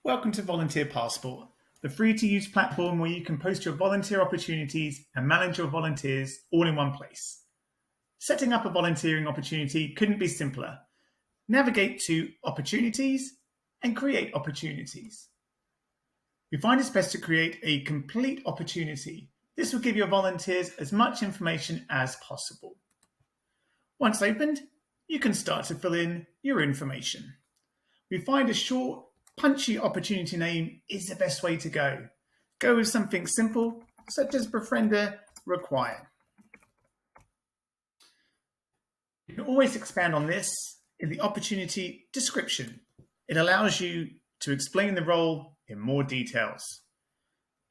Welcome to Volunteer Passport, the free-to-use platform where you can post your volunteer opportunities and manage your volunteers all in one place. Setting up a volunteering opportunity couldn't be simpler. Navigate to Opportunities and create opportunities. We find it's best to create a complete opportunity. This will give your volunteers as much information as possible. Once opened, you can start to fill in your information. We find a short, punchy opportunity name is the best way to go. Go with something simple, such as Befriender Required. You can always expand on this in the opportunity description. It allows you to explain the role in more details.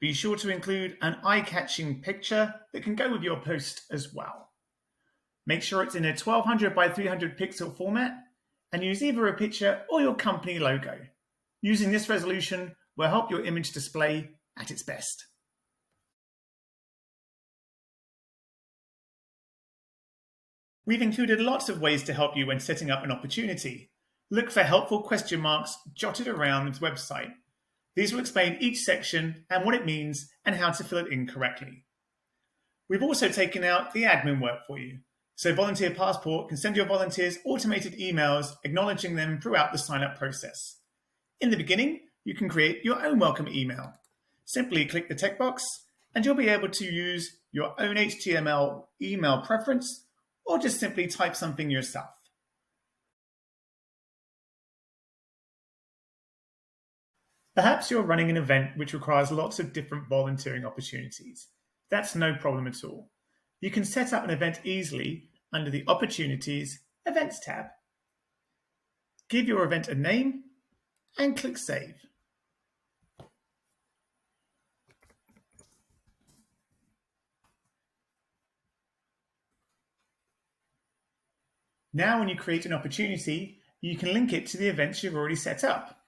Be sure to include an eye-catching picture that can go with your post as well. Make sure it's in a 1200 by 300 pixel format and use either a picture or your company logo. Using this resolution will help your image display at its best. We've included lots of ways to help you when setting up an opportunity. Look for helpful question marks jotted around the website. These will explain each section and what it means and how to fill it in correctly. We've also taken out the admin work for you, so Volunteer Passport can send your volunteers automated emails acknowledging them throughout the sign-up process. In the beginning, you can create your own welcome email. Simply click the tick box and you'll be able to use your own HTML email preference or just simply type something yourself. Perhaps you're running an event which requires lots of different volunteering opportunities. That's no problem at all. You can set up an event easily under the Opportunities Events tab. Give your event a name and click Save. Now when you create an opportunity, you can link it to the events you've already set up.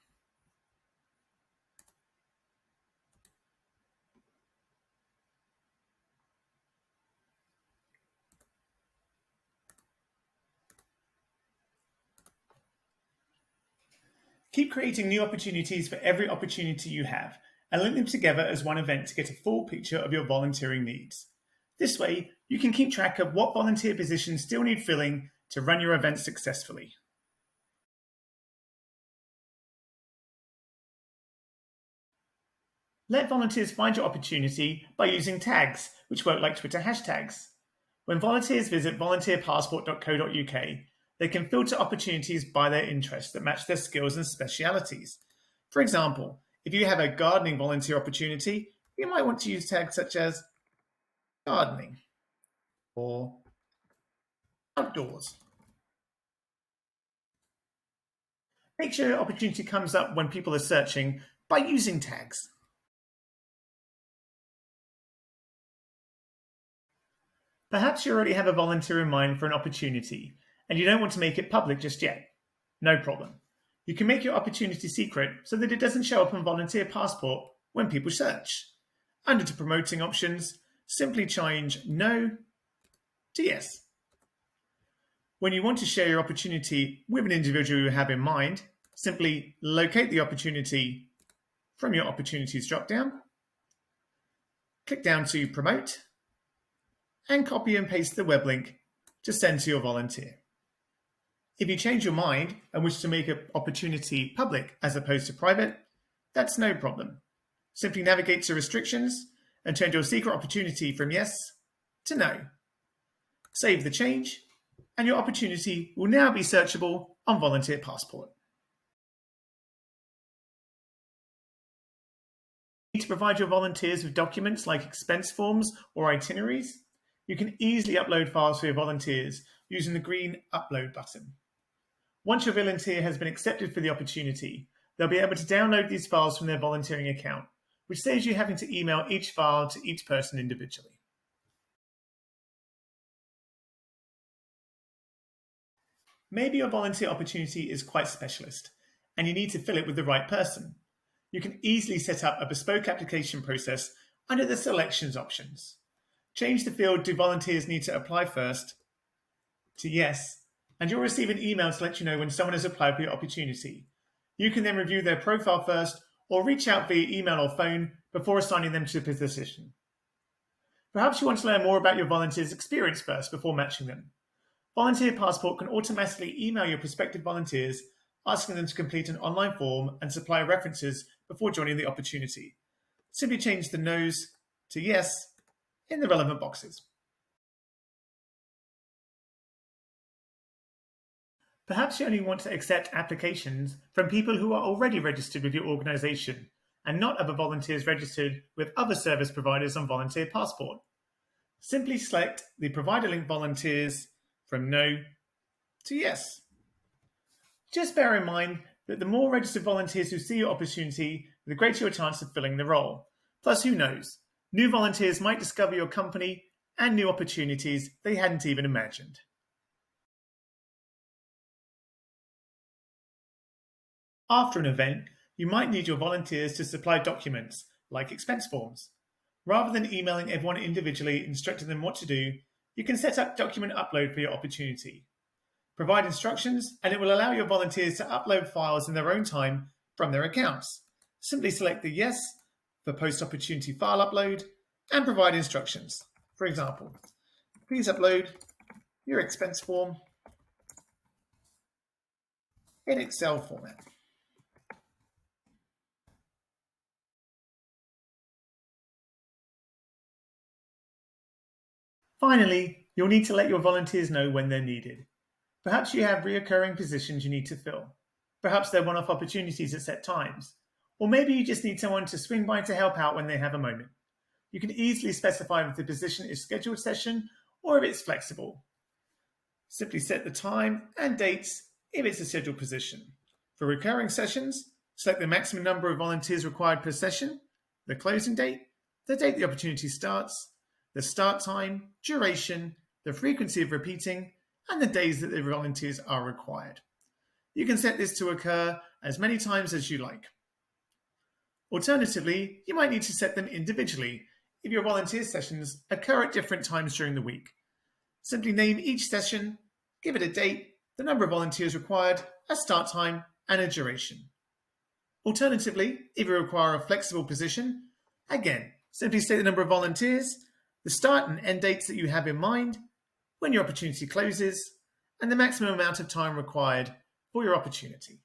Keep creating new opportunities for every opportunity you have and link them together as one event to get a full picture of your volunteering needs. This way, you can keep track of what volunteer positions still need filling to run your event successfully. Let volunteers find your opportunity by using tags, which work like Twitter hashtags. When volunteers visit volunteerpassport.co.uk, they can filter opportunities by their interests that match their skills and specialities. For example, if you have a gardening volunteer opportunity, you might want to use tags such as gardening or outdoors. Make sure your opportunity comes up when people are searching by using tags. Perhaps you already have a volunteer in mind for an opportunity, and you don't want to make it public just yet. No problem. You can make your opportunity secret so that it doesn't show up on Volunteer Passport when people search. Under the promoting options, simply change No to Yes. When you want to share your opportunity with an individual you have in mind, simply locate the opportunity from your Opportunities dropdown, click down to Promote, and copy and paste the web link to send to your volunteer. If you change your mind and wish to make an opportunity public as opposed to private, that's no problem. Simply navigate to Restrictions and change your secret opportunity from Yes to No. Save the change, and your opportunity will now be searchable on Volunteer Passport. Need to provide your volunteers with documents like expense forms or itineraries? You can easily upload files for your volunteers using the green Upload button. Once your volunteer has been accepted for the opportunity, they'll be able to download these files from their volunteering account, which saves you having to email each file to each person individually. Maybe your volunteer opportunity is quite specialist, and you need to fill it with the right person. You can easily set up a bespoke application process under the Selections options. Change the field "Do volunteers need to apply first?" to Yes, and you'll receive an email to let you know when someone has applied for your opportunity. You can then review their profile first or reach out via email or phone before assigning them to a position. Perhaps you want to learn more about your volunteer's experience first before matching them. Volunteer Passport can automatically email your prospective volunteers, asking them to complete an online form and supply references before joining the opportunity. Simply change the no's to yes in the relevant boxes. Perhaps you only want to accept applications from people who are already registered with your organisation and not other volunteers registered with other service providers on Volunteer Passport. Simply select the provider link volunteers from no to yes. Just bear in mind that the more registered volunteers who see your opportunity, the greater your chance of filling the role. Plus, who knows? New volunteers might discover your company and new opportunities they hadn't even imagined. After an event, you might need your volunteers to supply documents, like expense forms. Rather than emailing everyone individually instructing them what to do, you can set up document upload for your opportunity. Provide instructions, and it will allow your volunteers to upload files in their own time from their accounts. Simply select the yes for post-opportunity file upload and provide instructions. For example, please upload your expense form in Excel format. Finally, you'll need to let your volunteers know when they're needed. Perhaps you have recurring positions you need to fill. Perhaps they're one-off opportunities at set times. Or maybe you just need someone to swing by to help out when they have a moment. You can easily specify if the position is scheduled session or if it's flexible. Simply set the time and dates if it's a scheduled position. For recurring sessions, select the maximum number of volunteers required per session, the closing date the opportunity starts, the start time, duration, the frequency of repeating, and the days that the volunteers are required. You can set this to occur as many times as you like. Alternatively, you might need to set them individually if your volunteer sessions occur at different times during the week. Simply name each session, give it a date, the number of volunteers required, a start time, and a duration. Alternatively, if you require a flexible position, again, simply state the number of volunteers, the start and end dates that you have in mind, when your opportunity closes, and the maximum amount of time required for your opportunity.